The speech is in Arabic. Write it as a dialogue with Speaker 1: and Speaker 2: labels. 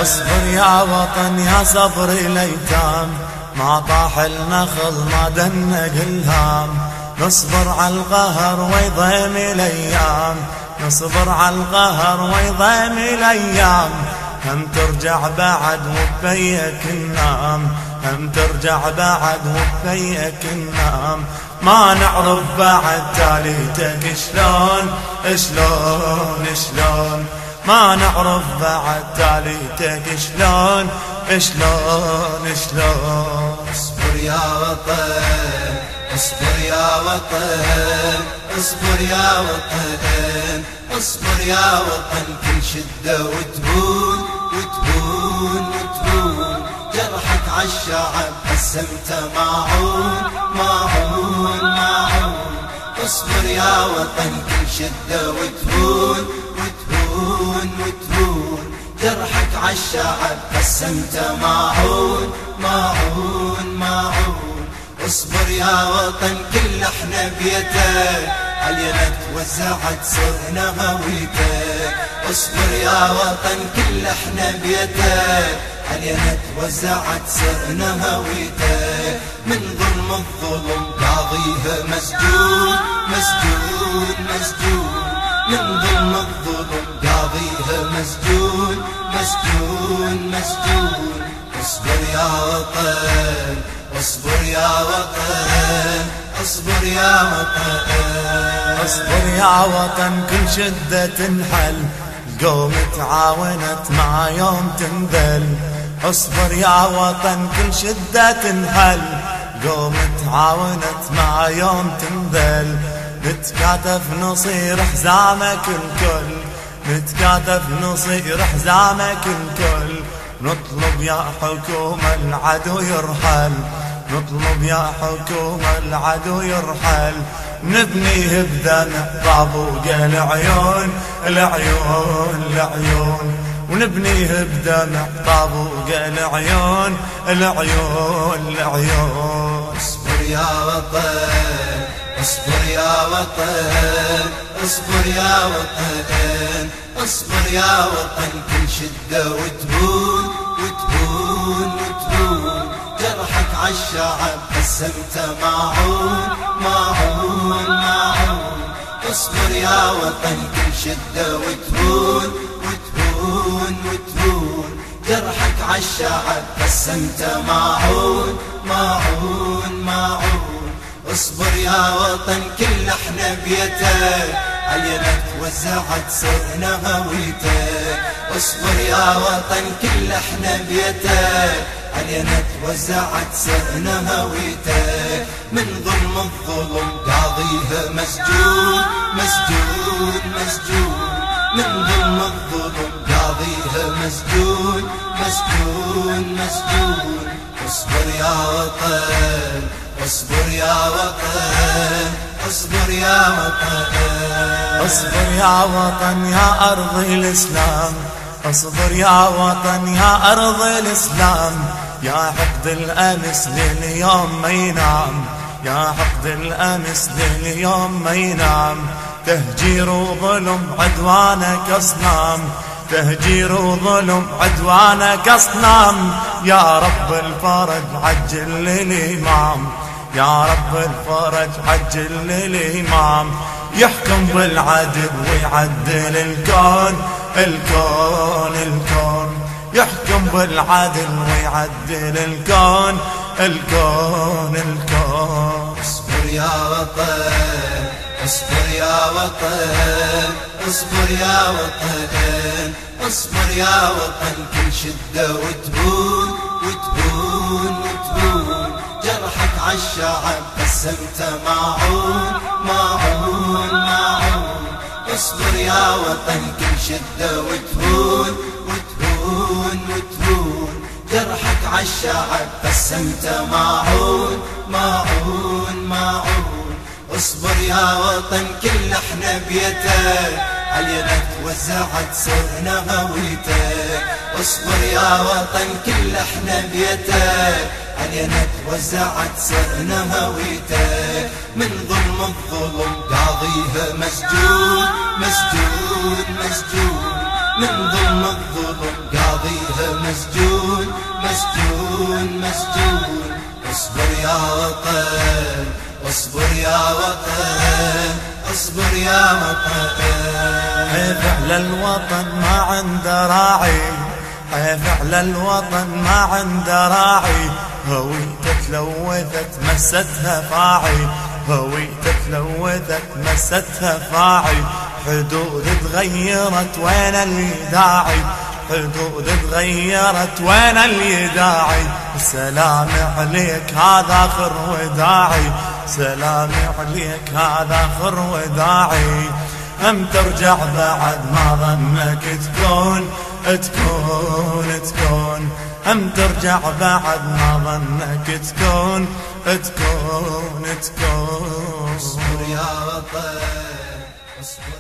Speaker 1: اصبر يا وطن يا صبر الايتام، ما طاح النخل ما دنق الهام. نصبر على القهر ويضيم الايام، نصبر على القهر ويضيم الايام. هم ترجع بعد وبيك النام، هم ترجع بعد وبيك النام. ما نعرف بعد تاليتك شلون شلون شلون، ما نعرف بعد تاليتك شلون شلون شلون.
Speaker 2: اصبر يا وطن، اصبر يا وطن، اصبر يا وطن، اصبر يا وطن. كل شدة وتهون وتهون وتهون، جرحك عالشعب قسمته معون معون معون. اصبر يا وطن كل شدة وتهون وتهون وتهون، جرحك عالشعب قسمته معون معون معون. اصبر يا وطن كل احنا بيتك، علينا توزعت صرنا هويتك. اصبر يا وطن كل احنا بيتك، علينا توزعت صرنا هويتك. من ظلم الظلم قاضيها مسجون مسجون مسجون، من ظلم الظلم قاضيها مسجون مسجون مسجون. اصبر يا وطن، اصبر يا وطن، اصبر يا وطن.
Speaker 1: اصبر يا وطن كل شدة تنحل، القوم تعاونت مع يوم تنذل. اصبر يا وطن كل شدة تنحل، القوم تعاونت مع يوم تنذل. نتكاتف نصير حزامك الكل، نتكاتف نصير حزامك الكل. نطلب يا حكومة العدو يرحل، نطلب يا حكومة العدو يرحل. نبنيه بدمع طابوق العيون العيون العيون، ونبنيه بدمع طابوق العيون العيون العيون.
Speaker 2: اصبر يا وطن، اصبر يا وطن، اصبر يا وطن، اصبر يا وطن. كل شدة وتهون وتهون وتهون، جرحك عالشعب قسمته معون معون معون. اصبر يا وطن كل شدة وتهون وتهون وتهون، جرحك عالشعب قسمته معون معون معون. اصبر يا وطن كل احنا بيتك، علينا توزعت صرنا هويتك. اصبر يا وطن كل احنا بيتك، علينا توزعت صرنا هويتك. من ظلم الظلم قاضيها مسجون مسجون مسجون، من ظلم الظلم قاضيها مسجون مسجون مسجون. اصبر يا وطن، اصبر يا وطن، اصبر يا وطن.
Speaker 1: اصبر يا وطن يا أرض الإسلام، اصبر يا وطن يا أرض الإسلام. يا حقد الأمس لليوم ما ينام، يا حقد الأمس لليوم ما ينام. تهجير وظلم عدوانك أصنام، تهجير وظلم عدوانك أصنام. يا رب الفرج عجل للإمام، يا رب الفرج عجل للإمام. يحكم بالعدل ويعدل الكون الكون الكون، يحكم بالعدل ويعدل الكون الكون الكون.
Speaker 2: اصبر يا وطن، اصبر يا وطن، اصبر يا وطن، اصبر يا وطن. كل شدة وتهون وتهون وتهون، جرحك عالشعب قسمته معون معون معون. اصبر يا وطن كل شدة وتهون وتهون وتهون، جرحك عالشعب قسمته معون معون معون. اصبر يا وطن كل احنا بيتك، علينا توزعت صرنا هويتك. اصبر يا وطن كل احنا بيتك، علينا توزعت صرنا هويتك. من ظلم الظلم قاضيها مسجون مسجون مسجون، من ظلم الظلم قاضيها مسجون مسجون مسجون. اصبر يا وطن اصبر يا وطن اصبر يا وطن.
Speaker 1: حيف على الوطن ما عنده راعي، حيف على الوطن ما عنده راعي. هويته تلوثت مستها فاعي، هويته تلوثت مستها فاعي. حدود تغيرت وين اليداعي، حدود تغيرت وين اليداعي. سلام عليك هذا آخر وداعي، سلام عليك هذا آخر وداعي. هم ترجع بعد ما ظنك تكون تكون تكون، هم ترجع بعد ما ظنك تكون تكون تكون.
Speaker 2: اصبر يا وطن اصبر.